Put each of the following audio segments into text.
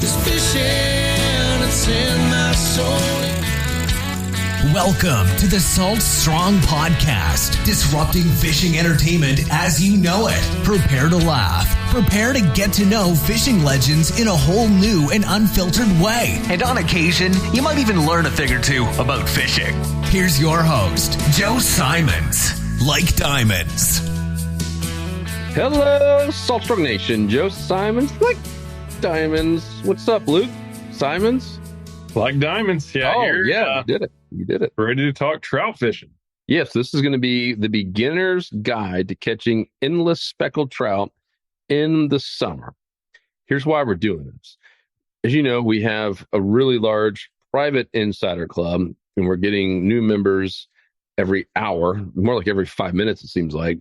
'Cause fishing, it's in my soul. Welcome to the Salt Strong Podcast, disrupting fishing entertainment as you know it. Prepare to laugh. Prepare to get to know fishing legends in a whole new and unfiltered way. And on occasion, you might even learn a thing or two about fishing. Here's your host, Joe Simons. Like diamonds. Hello, Salt Strong Nation. Joe Simons, like diamonds. What's up, Luke? Simons? Like diamonds. Yeah. You did it. You did it. Ready to talk trout fishing. Yes, this is going to be the beginner's guide to catching endless speckled trout in the summer. Here's why we're doing this. As you know, we have a really large private insider club, and we're getting new members every hour, more like every 5 minutes, it seems like.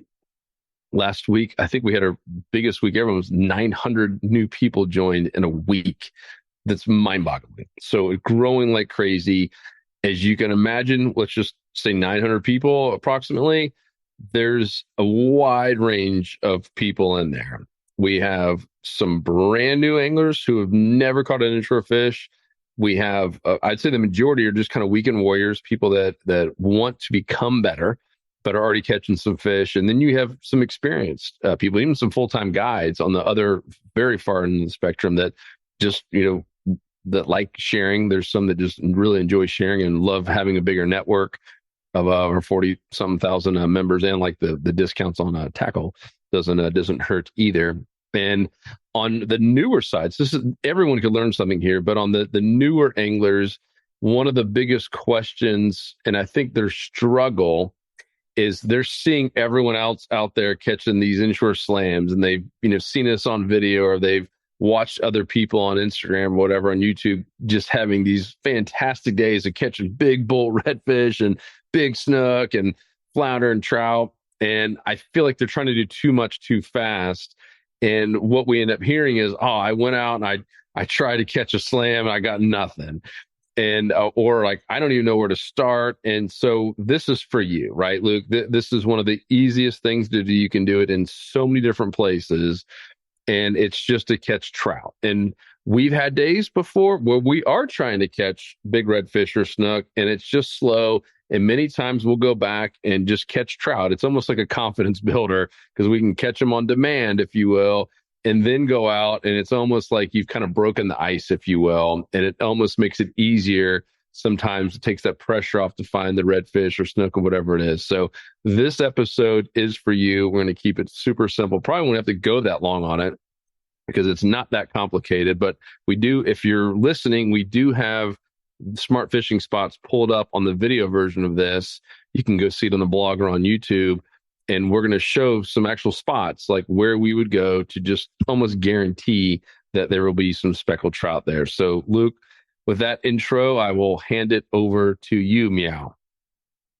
Last week, I think we had our biggest week ever. It was 900 new people joined in a week. That's mind-boggling. So growing like crazy. As you can imagine, let's just say 900 people approximately. There's a wide range of people in there. We have some brand new anglers who have never caught an inshore fish. We have, I'd say the majority are just kind of weekend warriors, people that want to become better, but are already catching some fish. And then you have some experienced people, even some full-time guides on the other very far end of the spectrum that just, that like sharing. There's some that just really enjoy sharing and love having a bigger network of over 40-something thousand members, and like the discounts on tackle doesn't hurt either. And on the newer sides, everyone could learn something here, but on the newer anglers, one of the biggest questions, and I think their struggle, is they're seeing everyone else out there catching these inshore slams, and they've seen us on video, or they've watched other people on Instagram or whatever on YouTube just having these fantastic days of catching big bull redfish and big snook and flounder and trout. And I feel like they're trying to do too much too fast. And what we end up hearing is, I went out and I tried to catch a slam and I got nothing. And or like, I don't even know where to start. And so this is for you, right, Luke? This is one of the easiest things to do. You can do it in so many different places. And it's just to catch trout. And we've had days before where we are trying to catch big redfish or snook, and it's just slow. And many times we'll go back and just catch trout. It's almost like a confidence builder, because we can catch them on demand, if you will, and then go out. And it's almost like you've kind of broken the ice, if you will. And it almost makes it easier. Sometimes it takes that pressure off to find the redfish or snook or whatever it is. So this episode is for you. We're going to keep it super simple. Probably won't have to go that long on it because it's not that complicated. But we do, if you're listening, we do have smart fishing spots pulled up on the video version of this. You can go see it on the blog or on YouTube. And we're going to show some actual spots, like where we would go to just almost guarantee that there will be some speckled trout there. So Luke, with that intro, I will hand it over to you, Meow.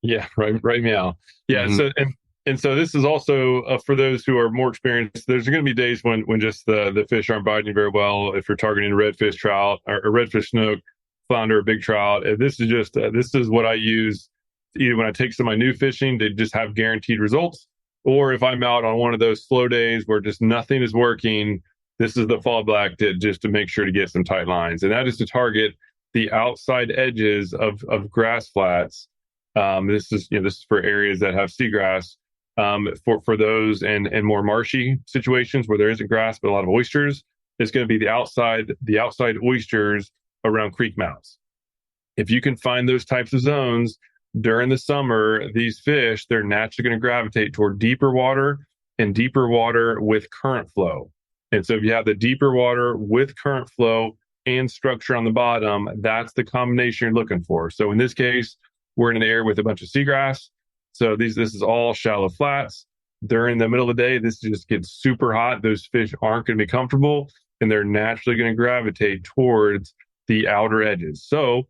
Yeah, right, Meow. Yeah, mm-hmm. So this is also for those who are more experienced. There's going to be days when just the fish aren't biting very well. If you're targeting redfish trout or redfish snook, flounder, or big trout, this is just this is what I use either when I take some of my new fishing to just have guaranteed results, or if I'm out on one of those slow days where just nothing is working. This is the fallback to make sure to get some tight lines, and that is to target the outside edges of grass flats. This is for areas that have seagrass. For those and more marshy situations where there isn't grass but a lot of oysters, it's going to be the outside oysters around creek mouths. If you can find those types of zones during the summer, these fish, they're naturally going to gravitate toward deeper water and deeper water with current flow. And so if you have the deeper water with current flow and structure on the bottom, that's the combination you're looking for. So in this case, we're in an area with a bunch of seagrass. So this is all shallow flats. During the middle of the day, this just gets super hot. Those fish aren't going to be comfortable, and they're naturally going to gravitate towards the outer edges. So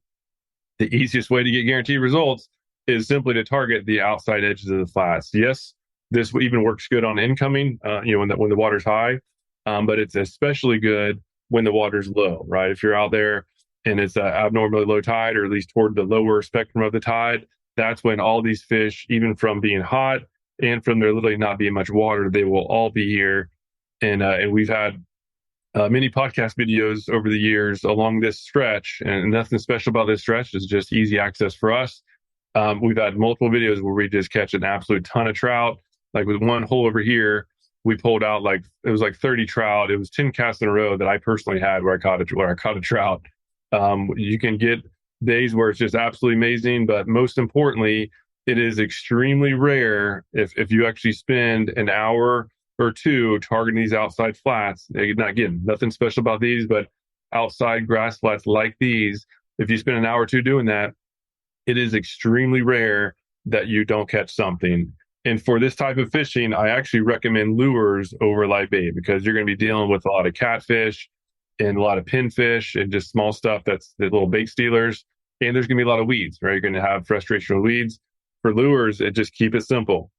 the easiest way to get guaranteed results is simply to target the outside edges of the flats. Yes, this even works good on incoming, when the water's high. But it's especially good when the water's low, right? If you're out there and it's abnormally low tide, or at least toward the lower spectrum of the tide, that's when all these fish, even from being hot and from there literally not being much water, they will all be here. And we've had many podcast videos over the years along this stretch, and nothing special about this stretch. It's just easy access for us. We've had multiple videos where we just catch an absolute ton of trout. Like with one hole over here, we pulled out it was like 30 trout. It was 10 casts in a row that I personally had where I caught a trout. You can get days where it's just absolutely amazing, but most importantly, it is extremely rare if you actually spend an hour or two targeting these outside flats. Again, nothing special about these, but outside grass flats like these, if you spend an hour or two doing that, it is extremely rare that you don't catch something. And for this type of fishing, I actually recommend lures over live bait because you're going to be dealing with a lot of catfish and a lot of pinfish and just small stuff that's the little bait stealers. And there's going to be a lot of weeds, right? You're going to have frustration with weeds. For lures, just keep it simple.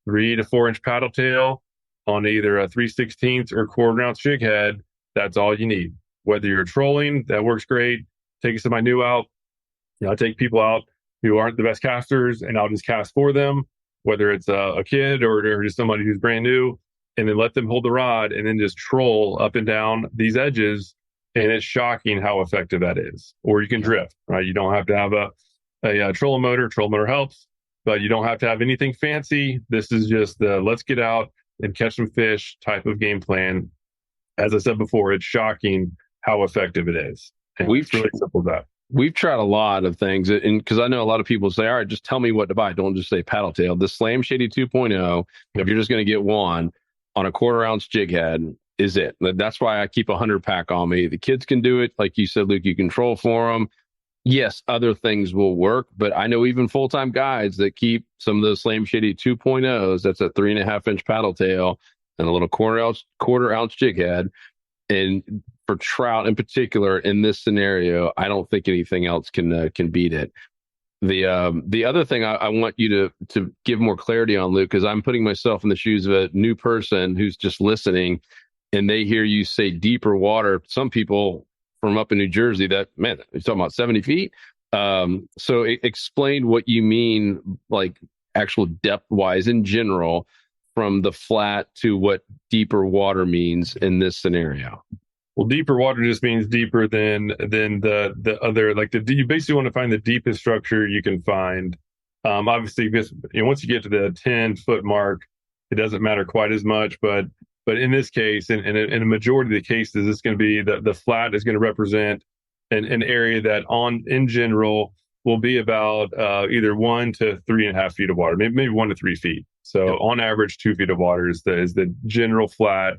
3 to 4 inch paddle tail on either a 3/16 or 1/4 ounce jig head. That's all you need. Whether you're trolling, that works great. Take some of my new out. I take people out who aren't the best casters and I'll just cast for them, whether it's a kid or just somebody who's brand new, and then let them hold the rod and then just troll up and down these edges. And it's shocking how effective that is. Or you can drift, right? You don't have to have a trolling motor. Trolling motor helps, but you don't have to have anything fancy. This is just the let's get out and catch some fish type of game plan. As I said before, it's shocking how effective it is. And it's really simple as that. We've tried a lot of things, and because I know a lot of people say, all right, just tell me what to buy. Don't just say paddle tail. The Slam Shady 2.0, if you're just going to get one on a 1/4 ounce jig head, is it. That's why I keep 100 pack on me. The kids can do it. Like you said, Luke, you control for them. Yes, other things will work, but I know even full-time guides that keep some of those Slam Shady 2.0s. That's a 3.5 inch paddle tail and a little 1/4 ounce jig head. And for trout in particular, in this scenario, I don't think anything else can beat it. The other thing I want you to give more clarity on, Luke, because I'm putting myself in the shoes of a new person who's just listening, and they hear you say deeper water. Some people from up in New Jersey, that man, you're talking about 70 feet. So explain what you mean, like actual depth wise in general, from the flat to what deeper water means in this scenario. Well, deeper water just means deeper than the other, like you basically want to find the deepest structure you can find. Obviously, once you get to the 10-foot mark, it doesn't matter quite as much. But in this case, in a majority of the cases, it's going to be the flat is going to represent an area that in general will be about either 1 to 3.5 feet of water, maybe 1 to 3 feet. So on average, 2 feet of water is the general flat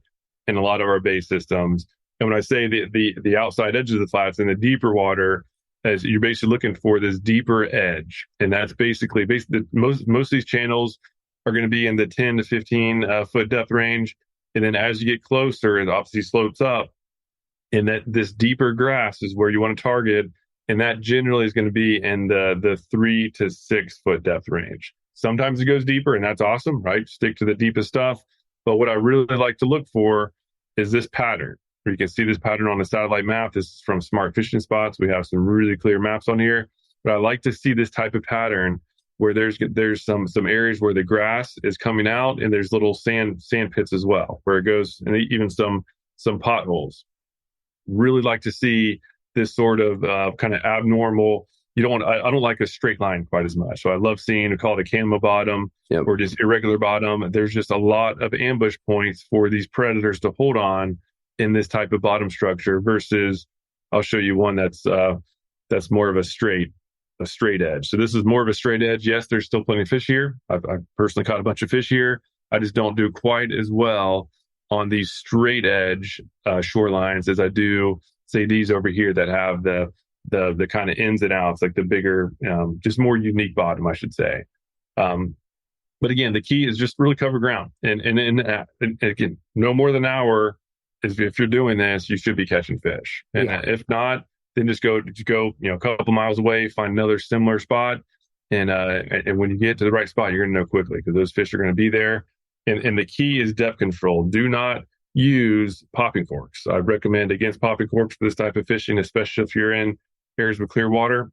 in a lot of our bay systems. And when I say the outside edges of the flats in the deeper water, as you're basically looking for this deeper edge, and that's basically most of these channels are going to be in the 10 to 15 foot depth range. And then as you get closer, it obviously slopes up, and that this deeper grass is where you want to target, and that generally is going to be in the 3 to 6 foot depth range. Sometimes it goes deeper, and that's awesome, right? Stick to the deepest stuff. But what I really like to look for is this pattern. You can see this pattern on the satellite map. This is from Smart Fishing Spots. We have some really clear maps on here. But I like to see this type of pattern where there's some areas where the grass is coming out, and there's little sand pits as well, where it goes, and even some potholes. Really like to see this sort of kind of abnormal. I don't like a straight line quite as much. So I love seeing, we call it a camo bottom or just irregular bottom. There's just a lot of ambush points for these predators to hold on in this type of bottom structure versus, I'll show you one that's more of a straight edge. So this is more of a straight edge. Yes, there's still plenty of fish here. I've personally caught a bunch of fish here. I just don't do quite as well on these straight edge shorelines as I do, say, these over here that have the kind of ins and outs, like the bigger, just more unique bottom, I should say. But again, the key is just really cover ground, and again, no more than an hour. If you're doing this, you should be catching fish. And if not, then just go, a couple miles away, find another similar spot. And when you get to the right spot, you're going to know quickly because those fish are going to be there. And the key is depth control. Do not use popping corks. I recommend against popping corks for this type of fishing, especially if you're in areas with clear water.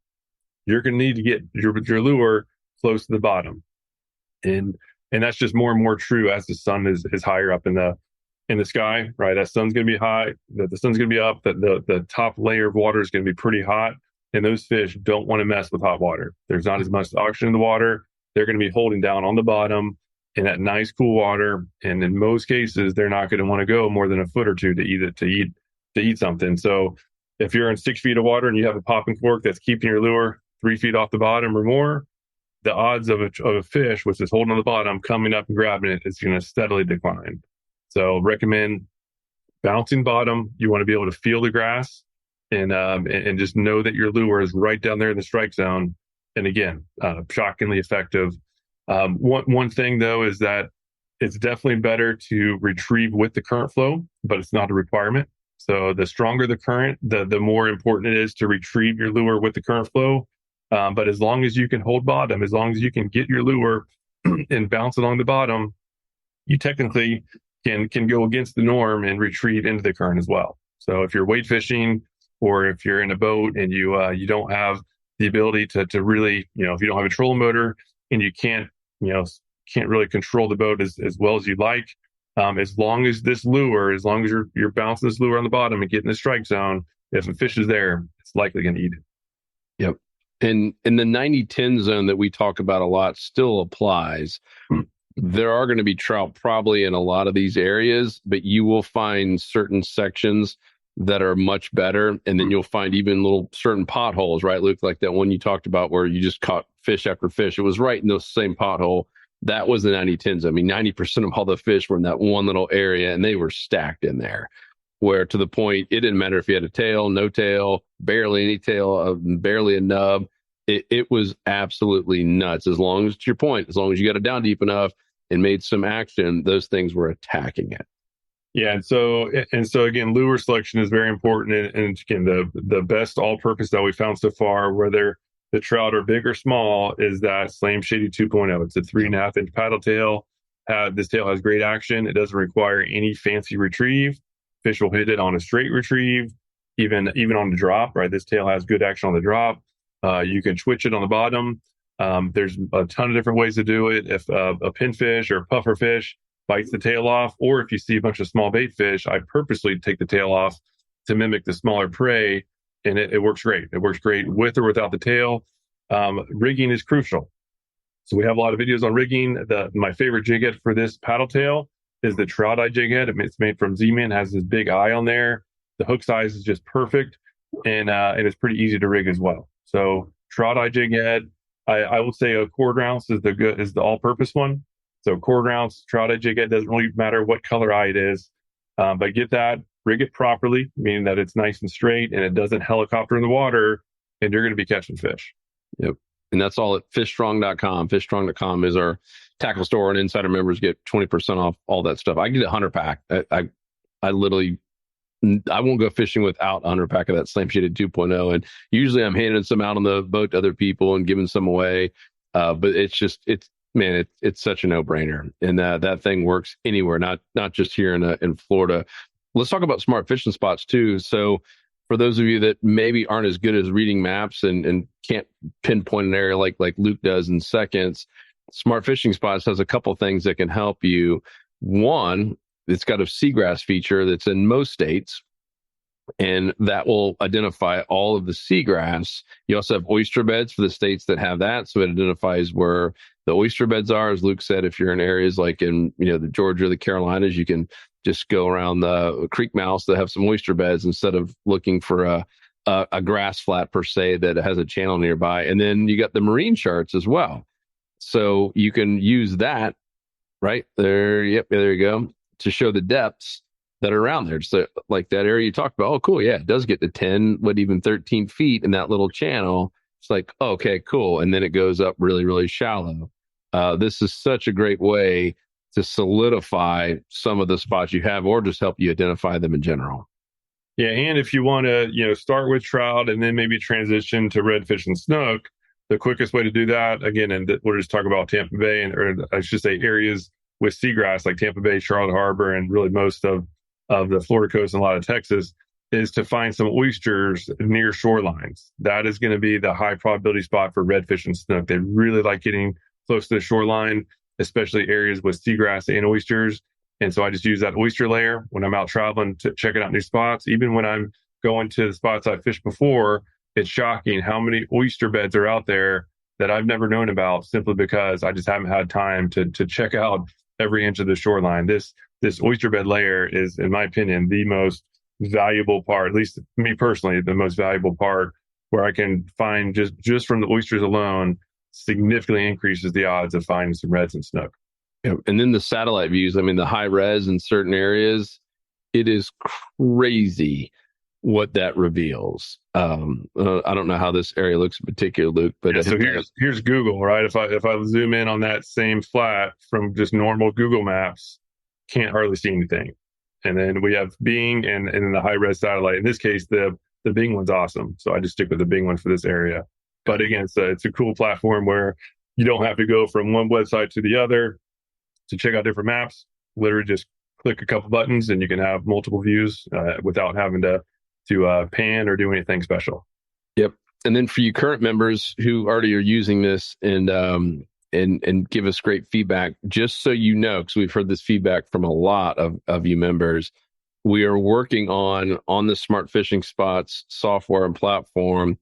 You're going to need to get your lure close to the bottom. And that's just more and more true as the sun is higher up in the in the sky, right? That sun's going to be high, the sun's going to be up, the top layer of water is going to be pretty hot. And those fish don't want to mess with hot water. There's not as much oxygen in the water. They're going to be holding down on the bottom in that nice cool water. And in most cases, they're not going to want to go more than a foot or two to eat something. So if you're in 6 feet of water and you have a popping cork that's keeping your lure 3 feet off the bottom or more, the odds of a fish, which is holding on the bottom, coming up and grabbing it is going to steadily decline. So recommend bouncing bottom. You want to be able to feel the grass and just know that your lure is right down there in the strike zone. And again, shockingly effective. One thing though is that it's definitely better to retrieve with the current flow, but it's not a requirement. So the stronger the current, the more important it is to retrieve your lure with the current flow. But as long as you can hold bottom, as long as you can get your lure and bounce along the bottom, you technically can go against the norm and retrieve into the current as well. So if you're wade fishing or if you're in a boat and you don't have the ability to really, if you don't have a trolling motor and you can't really control the boat as well as you'd like, as long as you're bouncing this lure on the bottom and getting the strike zone, if a fish is there, it's likely going to eat it. Yep. And in the 90-10 zone that we talk about a lot still applies. There are going to be trout probably in a lot of these areas, but you will find certain sections that are much better. And then you'll find even little certain potholes, right, Luke? Like that one you talked about where you just caught fish after fish. It was right in the same pothole. That was the 90-10 zone. I mean, 90% of all the fish were in that one little area and they were stacked in there. Where to the point, it didn't matter if you had a tail, no tail, barely any tail, barely a nub. It was absolutely nuts. As long as, to your point, as long as you got it down deep enough and made some action, those things were attacking it. Yeah, and so again, lure selection is very important. And again, the best all-purpose that we found so far, whether the trout are big or small, is that Slam Shady 2.0. It's a 3.5-inch paddle tail. This tail has great action. It doesn't require any fancy retrieve. Fish will hit it on a straight retrieve, even on the drop. Right, this tail has good action on the drop. You can twitch it on the bottom. There's a ton of different ways to do it. If a pinfish or a puffer fish bites the tail off, or if you see a bunch of small bait fish, I purposely take the tail off to mimic the smaller prey, and it works great. It works great with or without the tail. Rigging is crucial. So we have a lot of videos on rigging. My favorite jig head for this paddle tail is the trout eye jig head. It's made from Z-Man, has this big eye on there. The hook size is just perfect, and it's pretty easy to rig as well. So trout eye jig head, I will say a quarter ounce is the all-purpose one. So quarter ounce trout eye jig head, doesn't really matter what color eye it is, but get that, rig it properly, meaning that it's nice and straight and it doesn't helicopter in the water, and you're going to be catching fish. Yep. And that's all at fishstrong.com. Fishstrong.com is our tackle store, and insider members get 20% off all that stuff. I get a 100 pack. I literally, I won't go fishing without a 100 pack of that Slam Shaded 2.0. And usually I'm handing some out on the boat to other people and giving some away. But it's such a no-brainer. And that thing works anywhere, not just here in Florida. Let's talk about smart fishing spots too. So for those of you that maybe aren't as good as reading maps and can't pinpoint an area like Luke does in seconds, Smart Fishing Spots has a couple things that can help you. One, it's got a seagrass feature that's in most states, and that will identify all of the seagrass. You also have oyster beds for the states that have that, so it identifies where the oyster beds are. As Luke said, if you're in areas like in the Georgia or the Carolinas, you can just go around the creek mouths that have some oyster beds instead of looking for a grass flat per se that has a channel nearby. And then you got the marine charts as well. So you can use that right there. Yep. There you go. To show the depths that are around there. So like that area you talked about. Oh, cool. Yeah. It does get to 10, even 13 feet in that little channel. It's like, oh, okay, cool. And then it goes up really, really shallow. This is such a great way to solidify some of the spots you have, or just help you identify them in general. Yeah, and if you want to, start with trout and then maybe transition to redfish and snook, the quickest way to do that, again, and we're just talking about Tampa Bay, or I should say areas with seagrass like Tampa Bay, Charlotte Harbor, and really most of the Florida coast and a lot of Texas, is to find some oysters near shorelines. That is going to be the high probability spot for redfish and snook. They really like getting close to the shoreline, especially areas with seagrass and oysters. And so I just use that oyster layer when I'm out traveling to checking out new spots. Even when I'm going to the spots I fished before, it's shocking how many oyster beds are out there that I've never known about, simply because I just haven't had time to check out every inch of the shoreline. This oyster bed layer is, in my opinion, the most valuable part, at least me personally, the most valuable part, where I can find just from the oysters alone, significantly increases the odds of finding some reds and snook. Yeah, and then the satellite views, I mean, the high res in certain areas, it is crazy what that reveals. I don't know how this area looks in particular, Luke, but yeah, so here's Google, right? If I zoom in on that same flat from just normal Google Maps, can't hardly see anything. And then we have Bing and then the high res satellite. In this case, the Bing one's awesome, so I just stick with the Bing one for this area. But again, it's a cool platform where you don't have to go from one website to the other to check out different maps. Literally just click a couple buttons and you can have multiple views without having to pan or do anything special. Yep. And then for you current members who already are using this and give us great feedback, just so you know, because we've heard this feedback from a lot of you members, we are working on the Smart Fishing Spots software and platform,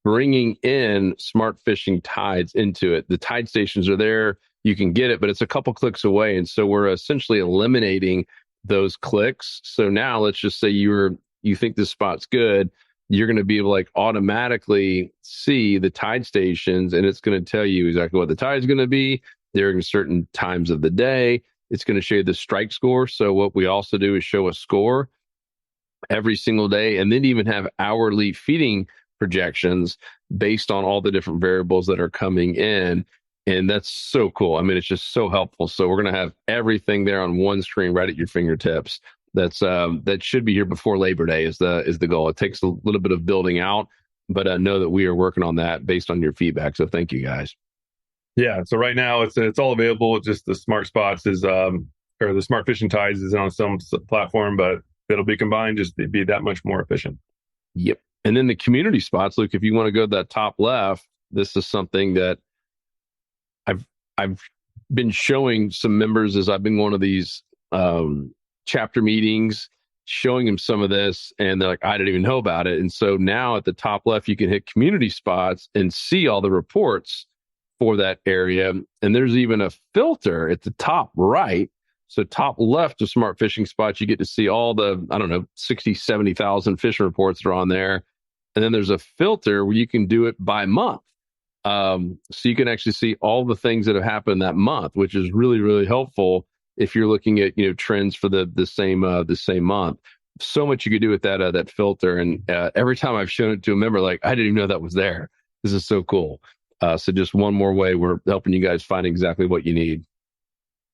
bringing in smart fishing tides into it. The tide stations are there. You can get it, but it's a couple clicks away. And so we're essentially eliminating those clicks. So now let's just say you think this spot's good. You're going to be able to like automatically see the tide stations, and it's going to tell you exactly what the tide is going to be during certain times of the day. It's going to show you the strike score. So what we also do is show a score every single day, and then even have hourly feeding projections based on all the different variables that are coming in. And that's so cool. I mean, it's just so helpful. So we're going to have everything there on one screen right at your fingertips. That should be here before Labor Day is the goal. It takes a little bit of building out, but know that we are working on that based on your feedback. So thank you guys. Yeah. So right now it's all available. Just the Smart Spots is or the Smart Fishing Tides is on some platform, but it'll be combined just to be that much more efficient. Yep. And then the community spots, Luke, if you want to go to that top left, this is something that I've been showing some members as I've been going to these chapter meetings, showing them some of this, and they're like, I didn't even know about it. And so now at the top left, you can hit community spots and see all the reports for that area. And there's even a filter at the top right. So top left of Smart Fishing Spots, you get to see all the, 60, 70,000 fishing reports that are on there. And then there's a filter where you can do it by month. So you can actually see all the things that have happened that month, which is really, really helpful if you're looking at trends for the same month. So much you could do with that filter. And every time I've shown it to a member, like, I didn't even know that was there. This is so cool. So just one more way we're helping you guys find exactly what you need.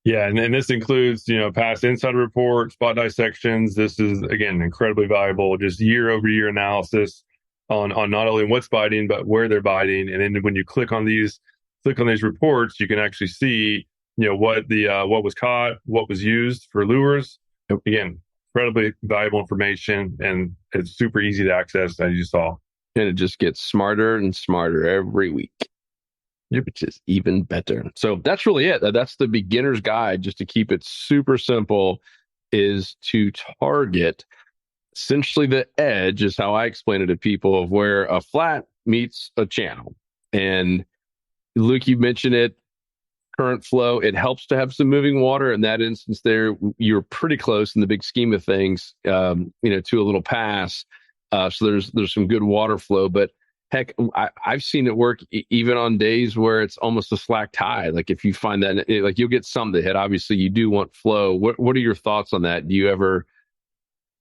Yeah, and this includes past insider reports, spot dissections. This is again incredibly valuable. Just year over year analysis on not only what's biting but where they're biting. And then when you click on these reports, you can actually see what was caught, what was used for lures. Again, incredibly valuable information, and it's super easy to access, as you saw. And it just gets smarter and smarter every week. Yep, which is even better. So that's really it. That's the beginner's guide, just to keep it super simple, is to target essentially the edge, is how I explain it to people, of where a flat meets a channel. And Luke, you mentioned it, current flow, it helps to have some moving water. In that instance there, you're pretty close in the big scheme of things, to a little pass. So there's some good water flow, but heck, I've seen it work even on days where it's almost a slack tide. Like if you find that, you'll get some to hit. Obviously, you do want flow. What are your thoughts on that? Do you ever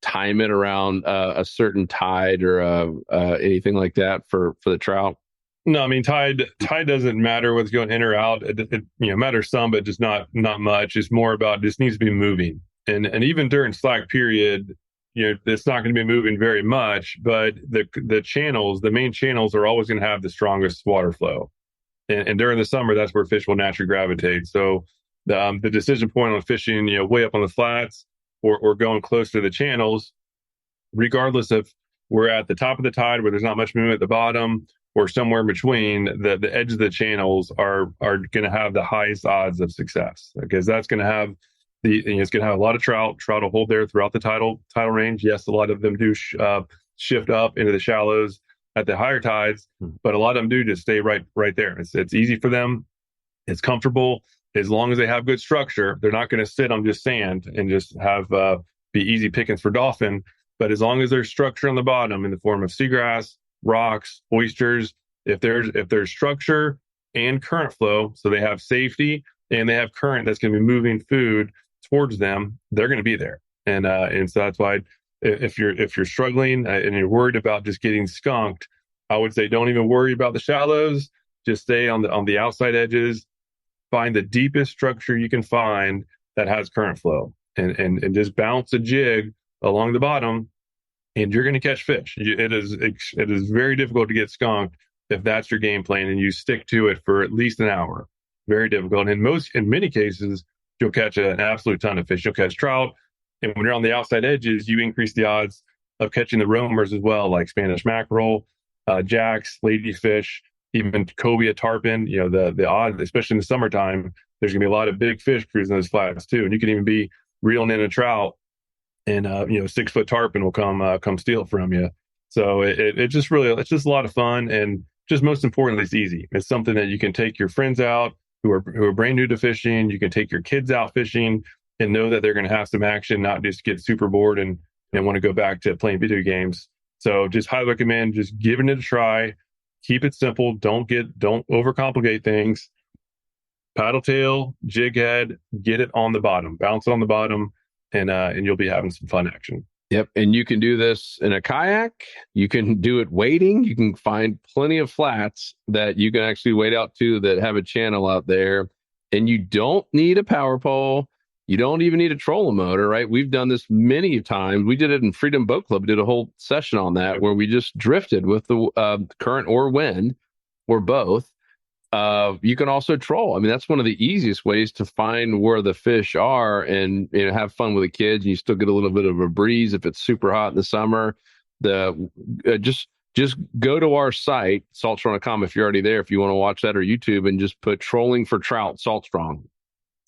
time it around a certain tide or anything like that for the trout? No, I mean tide doesn't matter what's going in or out. It matters some, but just not much. It's more about this needs to be moving, and even during slack period, it's not going to be moving very much, but the channels, the main channels, are always going to have the strongest water flow. And during the summer, that's where fish will naturally gravitate. So the decision point on fishing, way up on the flats or going close to the channels, regardless if we're at the top of the tide where there's not much movement at the bottom or somewhere in between, the edge of the channels are going to have the highest odds of success, because that's going to have It's going to have a lot of trout. Trout will hold there throughout the tidal range. Yes, a lot of them do shift up into the shallows at the higher tides, but a lot of them do just stay right there. It's easy for them. It's comfortable. As long as they have good structure, they're not going to sit on just sand and just have be easy pickings for dolphin. But as long as there's structure on the bottom in the form of seagrass, rocks, oysters, if there's structure and current flow, so they have safety and they have current that's going to be moving food towards them, they're going to be there. And so that's why if you're struggling and you're worried about just getting skunked, I would say don't even worry about the shallows. Just stay on the outside edges. Find the deepest structure you can find that has current flow, and just bounce a jig along the bottom, and you're going to catch fish. It is very difficult to get skunked if that's your game plan and you stick to it for at least an hour. Very difficult. And in many cases, you'll catch an absolute ton of fish. You'll catch trout, and when you're on the outside edges, you increase the odds of catching the roamers as well, like Spanish mackerel, jacks, ladyfish, even cobia, tarpon. The odds, especially in the summertime, there's going to be a lot of big fish cruising those flats too. And you can even be reeling in a trout, and 6-foot tarpon will come steal it from you. So it's just a lot of fun, and just most importantly, it's easy. It's something that you can take your friends out who are brand new to fishing. You can take your kids out fishing and know that they're going to have some action, not just get super bored and want to go back to playing video games. So just highly recommend just giving it a try. Keep it simple. Don't overcomplicate things. Paddle tail, jig head, get it on the bottom, bounce it on the bottom, and you'll be having some fun action. Yep. And you can do this in a kayak. You can do it wading. You can find plenty of flats that you can actually wade out to that have a channel out there. And you don't need a power pole. You don't even need a trolling motor, right? We've done this many times. We did it in Freedom Boat Club, did a whole session on that where we just drifted with the current or wind or both. You can also troll. I mean, that's one of the easiest ways to find where the fish are and have fun with the kids. And you still get a little bit of a breeze if it's super hot in the summer. Just go to our site, saltstrong.com, if you're already there, if you want to watch that, or YouTube, and just put trolling for trout Saltstrong.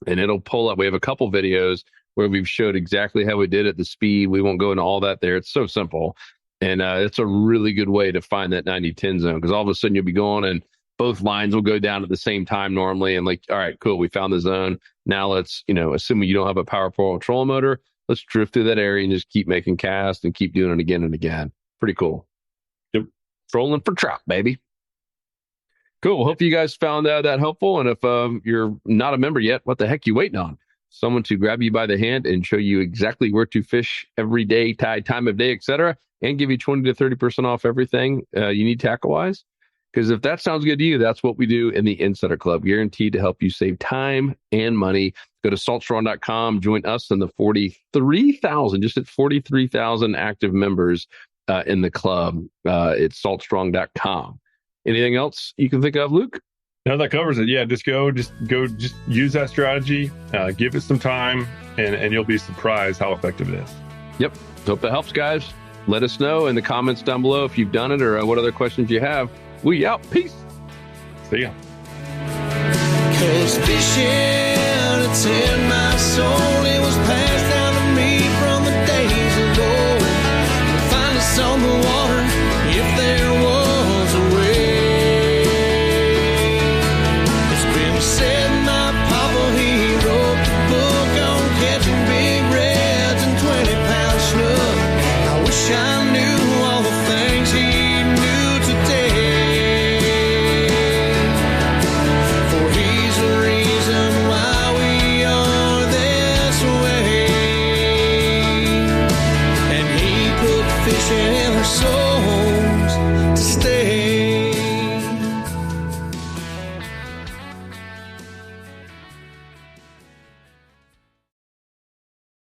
And it'll pull up. We have a couple videos where we've showed exactly how we did it, the speed. We won't go into all that there. It's so simple. And it's a really good way to find that 90-10 zone, because all of a sudden you'll be going and both lines will go down at the same time normally. And all right, cool, we found the zone. Now let's, assuming you don't have a power pole or trolling motor, let's drift through that area and just keep making casts and keep doing it again and again. Pretty cool. Yep. Trolling for trout, baby. Cool. Hope you guys found that helpful. And if you're not a member yet, what the heck you waiting on? Someone to grab you by the hand and show you exactly where to fish every day, tide, time of day, etc., and give you 20 to 30% off everything you need tackle-wise. Because if that sounds good to you, that's what we do in the Insider Club, guaranteed to help you save time and money. Go to saltstrong.com, join us in the 43,000, just at 43,000 active members in the club. It's saltstrong.com. Anything else you can think of, Luke? No, that covers it. Yeah, just use that strategy, give it some time, and you'll be surprised how effective it is. Yep. Hope that helps, guys. Let us know in the comments down below if you've done it or what other questions you have. We out. Peace. See ya. 'Cause fishing, it's in my soul. It was passed down to me from the days of old. Find us on the water if there was a way. It's been said my papa, he wrote the book on catching big reds and 20-pound snook. I wish I knew all the things he knew today. So